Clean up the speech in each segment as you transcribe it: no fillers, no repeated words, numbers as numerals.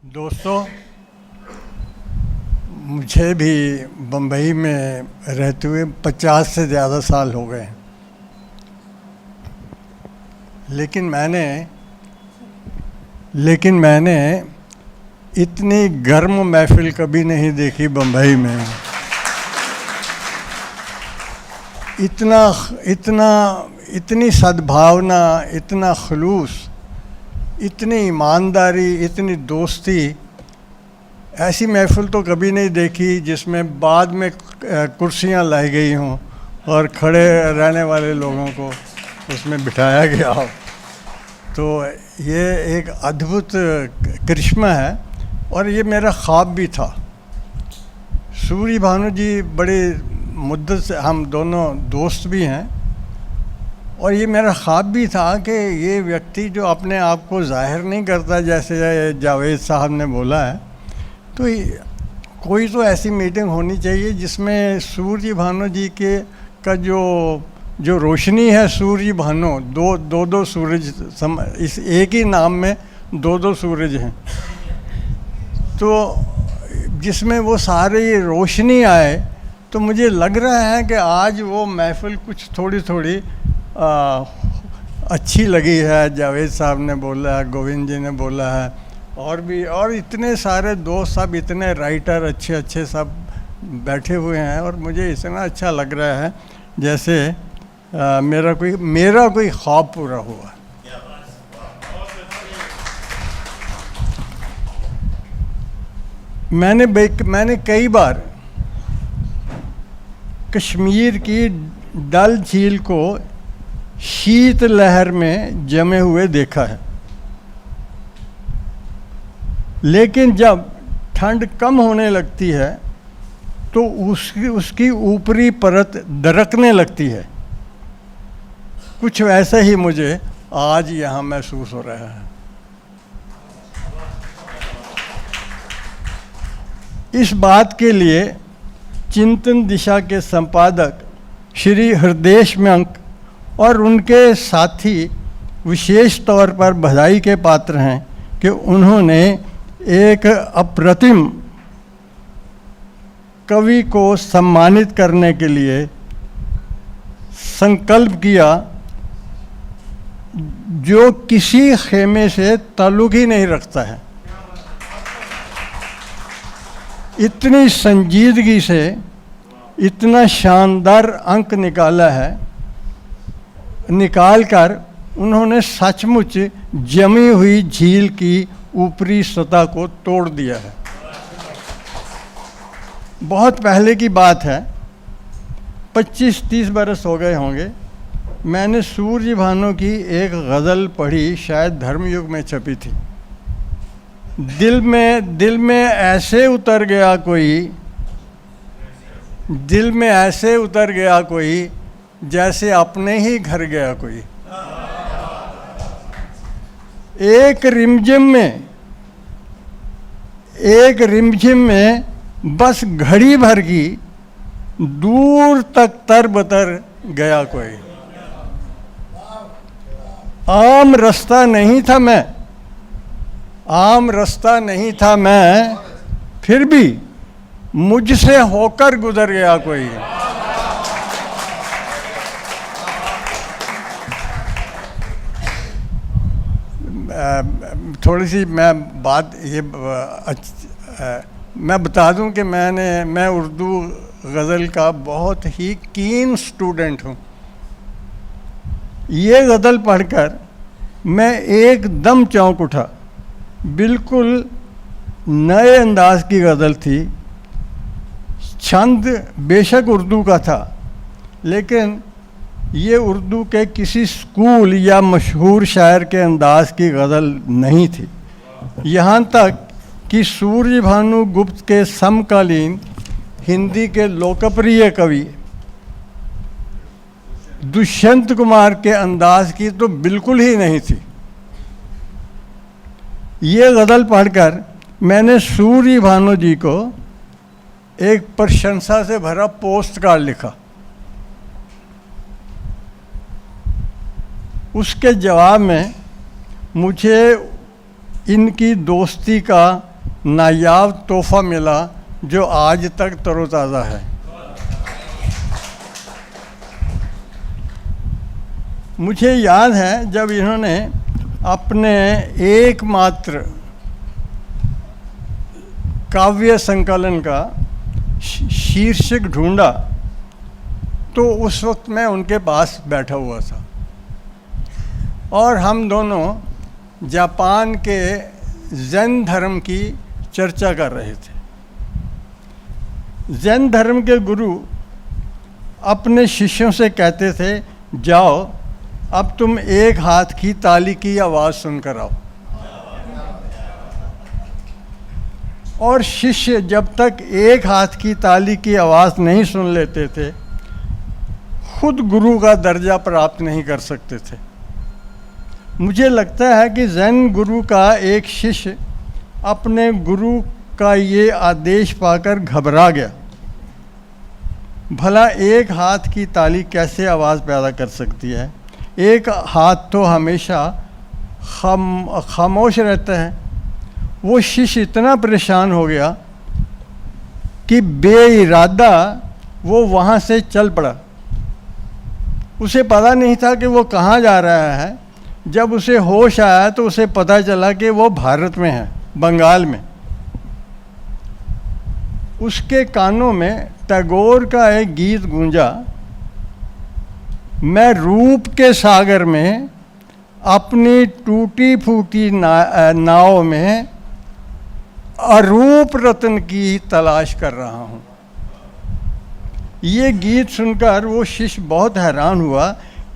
दोस्तों, मुझे भी बम्बई में रहते हुए 50 से ज़्यादा साल हो गए, लेकिन मैंने इतनी गर्म महफिल कभी नहीं देखी बम्बई में। इतनी सद्भावना, इतना खलूस, इतनी ईमानदारी, इतनी दोस्ती, ऐसी महफिल तो कभी नहीं देखी जिसमें बाद में कुर्सियां लाई गई हों और खड़े रहने वाले लोगों को उसमें बिठाया गया हो। तो ये एक अद्भुत करिश्मा है और ये मेरा ख्वाब भी था। सूर्य भानु जी बड़ी मुद्दत से हम दोनों दोस्त भी हैं और ये मेरा ख्वाब भी था कि ये व्यक्ति जो अपने आप को जाहिर नहीं करता, जैसे जावेद साहब ने बोला है, तो कोई तो ऐसी मीटिंग होनी चाहिए जिसमें सूर्य भानु जी के का जो रोशनी है, सूर्य भानु, दो सूरज, इस एक ही नाम में दो सूरज हैं, तो जिसमें वो सारी रोशनी आए। तो मुझे लग रहा है कि आज वो महफिल कुछ थोड़ी अच्छी लगी है। जावेद साहब ने बोला है, गोविंद जी ने बोला है, और इतने सारे दोस्त सब, इतने राइटर अच्छे सब बैठे हुए हैं और मुझे इतना अच्छा लग रहा है जैसे मेरा कोई ख्वाब पूरा हुआ। मैंने कई बार कश्मीर की डल झील को शीत लहर में जमे हुए देखा है, लेकिन जब ठंड कम होने लगती है तो उसकी ऊपरी परत दरकने लगती है। कुछ वैसा ही मुझे आज यहाँ महसूस हो रहा है। इस बात के लिए चिंतन दिशा के संपादक श्री हृदेश मयंक और उनके साथी विशेष तौर पर बधाई के पात्र हैं कि उन्होंने एक अप्रतिम कवि को सम्मानित करने के लिए संकल्प किया जो किसी खेमे से ताल्लुक ही नहीं रखता है। इतनी संजीदगी से इतना शानदार अंक निकालकर उन्होंने सचमुच जमी हुई झील की ऊपरी सतह को तोड़ दिया है। बहुत पहले की बात है, 25-30 बरस हो गए होंगे, मैंने सूर्य भानु की एक गज़ल पढ़ी, शायद धर्मयुग में छपी थी। दिल में ऐसे उतर गया कोई जैसे अपने ही घर गया कोई। एक रिमझिम में बस घड़ी भर की दूर तक तरबतर गया कोई। आम रास्ता नहीं था मैं, फिर भी मुझसे होकर गुजर गया कोई। थोड़ी सी मैं बता दूं कि मैं उर्दू गज़ल का बहुत ही कीन स्टूडेंट हूँ। ये गज़ल पढ़कर मैं एकदम चौंक उठा। बिल्कुल नए अंदाज की गज़ल थी। छंद बेशक उर्दू का था, लेकिन ये उर्दू के किसी स्कूल या मशहूर शायर के अंदाज की गज़ल नहीं थी। यहाँ तक कि सूर्य भानु गुप्त के समकालीन हिंदी के लोकप्रिय कवि दुष्यंत कुमार के अंदाज की तो बिल्कुल ही नहीं थी। ये गज़ल पढ़कर मैंने सूर्य भानु जी को एक प्रशंसा से भरा पोस्ट कार्ड लिखा। उसके जवाब में मुझे इनकी दोस्ती का नायाब तोहफा मिला जो आज तक तरोताज़ा है। मुझे याद है जब इन्होंने अपने एकमात्र काव्य संकलन का शीर्षक ढूंढा, तो उस वक्त मैं उनके पास बैठा हुआ था और हम दोनों जापान के ज़ेन धर्म की चर्चा कर रहे थे। ज़ेन धर्म के गुरु अपने शिष्यों से कहते थे, जाओ अब तुम एक हाथ की ताली की आवाज़ सुनकर आओ। और शिष्य जब तक एक हाथ की ताली की आवाज़ नहीं सुन लेते थे, खुद गुरु का दर्जा प्राप्त नहीं कर सकते थे। मुझे लगता है कि ज़ेन गुरु का एक शिष्य अपने गुरु का ये आदेश पाकर घबरा गया। भला एक हाथ की ताली कैसे आवाज़ पैदा कर सकती है? एक हाथ तो हमेशा खामोश रहता है। वो शिष्य इतना परेशान हो गया कि बेइरादा वो वहाँ से चल पड़ा। उसे पता नहीं था कि वो कहाँ जा रहा है। जब उसे होश आया तो उसे पता चला कि वो भारत में है, बंगाल में। उसके कानों में टैगोर का एक गीत गूंजा, मैं रूप के सागर में अपनी टूटी फूटी नाव में अरूप रत्न की तलाश कर रहा हूँ। ये गीत सुनकर वो शिष्य बहुत हैरान हुआ,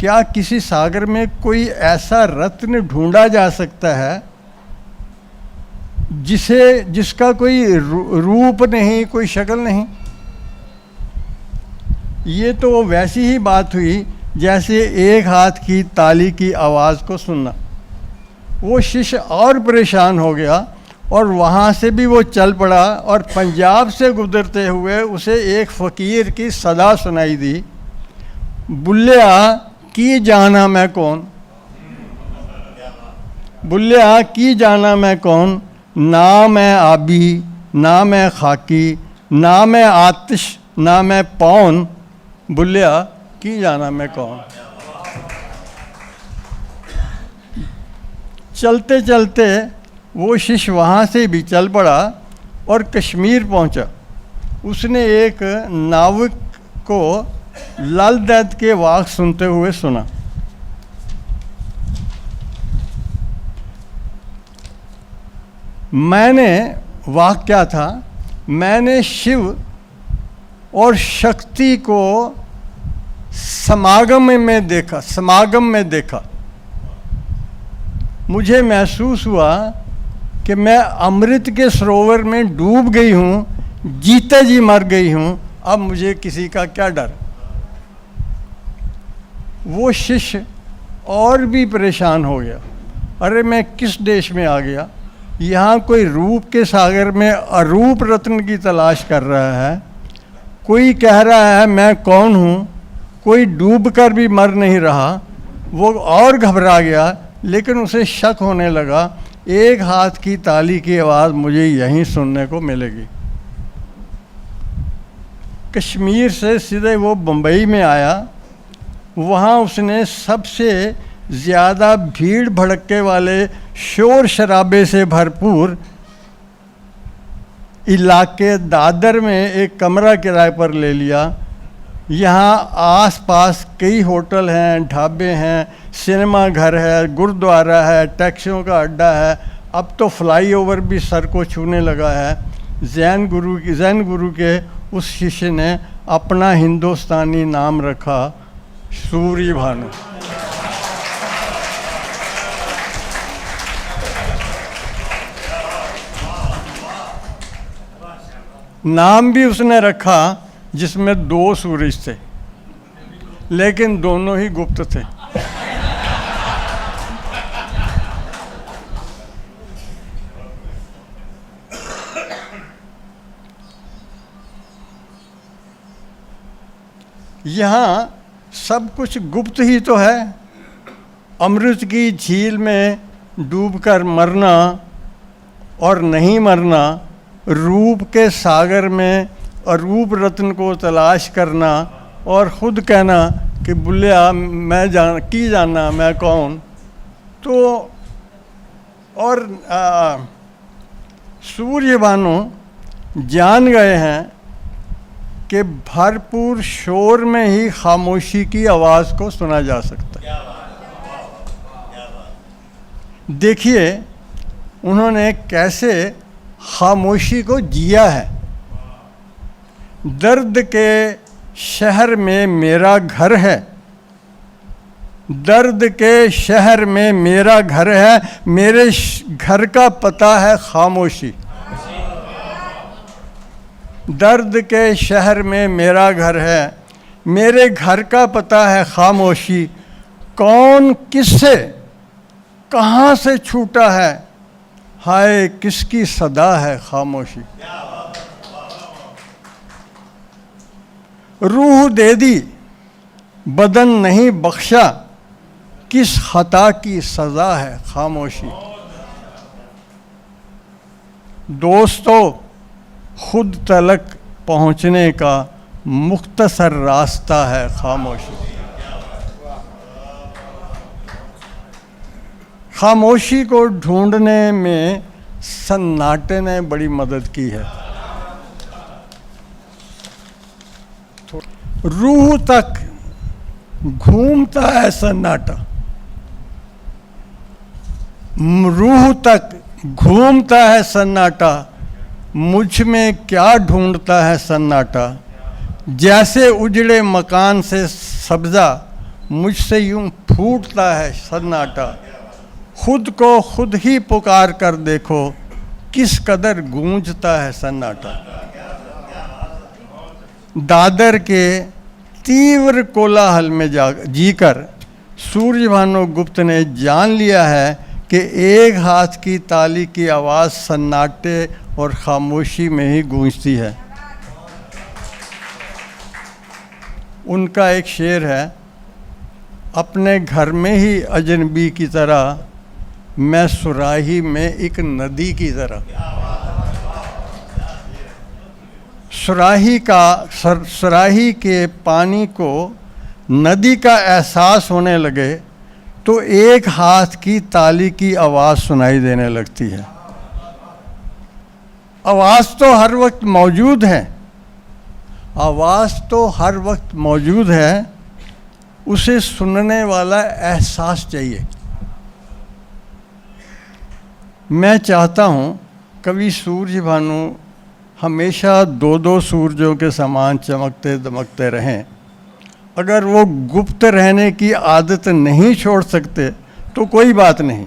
क्या किसी सागर में कोई ऐसा रत्न ढूंढा जा सकता है जिसका कोई रूप नहीं, कोई शक्ल नहीं? ये तो वैसी ही बात हुई जैसे एक हाथ की ताली की आवाज़ को सुनना। वो शिष्य और परेशान हो गया और वहाँ से भी वो चल पड़ा और पंजाब से गुजरते हुए उसे एक फ़कीर की सदा सुनाई दी, बुल्लिया की जाना मैं कौन, बुल्लिया की जाना मैं कौन, ना मैं आबी ना मैं खाकी ना मैं आतिश ना मैं पौन, बुल्लिया की जाना मैं कौन। चलते चलते वो शिष्य वहाँ से भी चल पड़ा और कश्मीर पहुँचा। उसने एक नाविक को लाल दैत के वाक सुनते हुए सुना। मैंने वाक क्या था, मैंने शिव और शक्ति को समागम में देखा। मुझे महसूस हुआ कि मैं अमृत के सरोवर में डूब गई हूँ, जीते जी मर गई हूँ, अब मुझे किसी का क्या डर। वो शिष्य और भी परेशान हो गया, अरे मैं किस देश में आ गया, यहाँ कोई रूप के सागर में अरूप रत्न की तलाश कर रहा है, कोई कह रहा है मैं कौन हूँ, कोई डूब कर भी मर नहीं रहा। वो और घबरा गया, लेकिन उसे शक होने लगा, एक हाथ की ताली की आवाज़ मुझे यहीं सुनने को मिलेगी। कश्मीर से सीधे वो बम्बई में आया। वहाँ उसने सबसे ज़्यादा भीड़ भड़के वाले शोर शराबे से भरपूर इलाके दादर में एक कमरा किराए पर ले लिया। यहाँ आसपास कई होटल हैं, ढाबे हैं, सिनेमा घर है, गुरुद्वारा है, टैक्सियों का अड्डा है। अब तो फ्लाईओवर भी सर को छूने लगा है। ज़ैन गुरु के उस शिष्य ने अपना हिंदुस्तानी नाम रखा सूर्य भानु। नाम भी उसने रखा जिसमें 2 सूरज थे, लेकिन दोनों ही गुप्त थे। यहाँ सब कुछ गुप्त ही तो है। अमृत की झील में डूबकर मरना, और नहीं मरना, रूप के सागर में अरूप रत्न को तलाश करना और ख़ुद कहना कि बुल्लिया मैं जानना मैं कौन। तो और सूर्यभानु जान गए हैं कि भरपूर शोर में ही खामोशी की आवाज़ को सुना जा सकता है। देखिए उन्होंने कैसे खामोशी को जिया है। दर्द के शहर में मेरा घर है, दर्द के शहर में मेरा घर है, मेरे घर का पता है खामोशी। दर्द के शहर में मेरा घर है, मेरे घर का पता है खामोशी। कौन किससे कहाँ से छूटा है, हाय किसकी सदा है खामोशी। रूह दे दी बदन नहीं बख्शा, किस खता की सज़ा है खामोशी। दोस्तों खुद तलक पहुँचने का मुख्तसर रास्ता है खामोशी। खामोशी को ढूंढने में सन्नाटे ने बड़ी मदद की है। रूह तक घूमता है सन्नाटा, रूह तक घूमता है सन्नाटा, मुझ में क्या ढूंढता है सन्नाटा। जैसे उजड़े मकान से सब्ज़ा मुझसे यूं फूटता है सन्नाटा। खुद को खुद ही पुकार कर देखो, किस कदर गूंजता है सन्नाटा। दादर के तीव्र कोलाहल में जीकर सूर्यभानु गुप्त ने जान लिया है कि एक हाथ की ताली की आवाज़ सन्नाटे और खामोशी में ही गूंजती है। उनका एक शेर है, अपने घर में ही अजनबी की तरह, मैं सुराही में एक नदी की तरह। सुराही के पानी को नदी का एहसास होने लगे तो एक हाथ की ताली की आवाज़ सुनाई देने लगती है। आवाज़ तो हर वक्त मौजूद है, आवाज़ तो हर वक्त मौजूद है, उसे सुनने वाला एहसास चाहिए। मैं चाहता हूँ कवि सूर्यभानु हमेशा दो दो सूरजों के समान चमकते दमकते रहें। अगर वो गुप्त रहने की आदत नहीं छोड़ सकते तो कोई बात नहीं,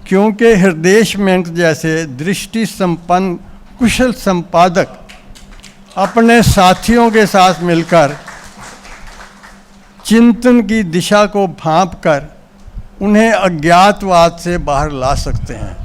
क्योंकि हृदेश मेंट जैसे दृष्टि संपन्न कुशल संपादक अपने साथियों के साथ मिलकर चिंतन की दिशा को भांप कर उन्हें अज्ञातवाद से बाहर ला सकते हैं।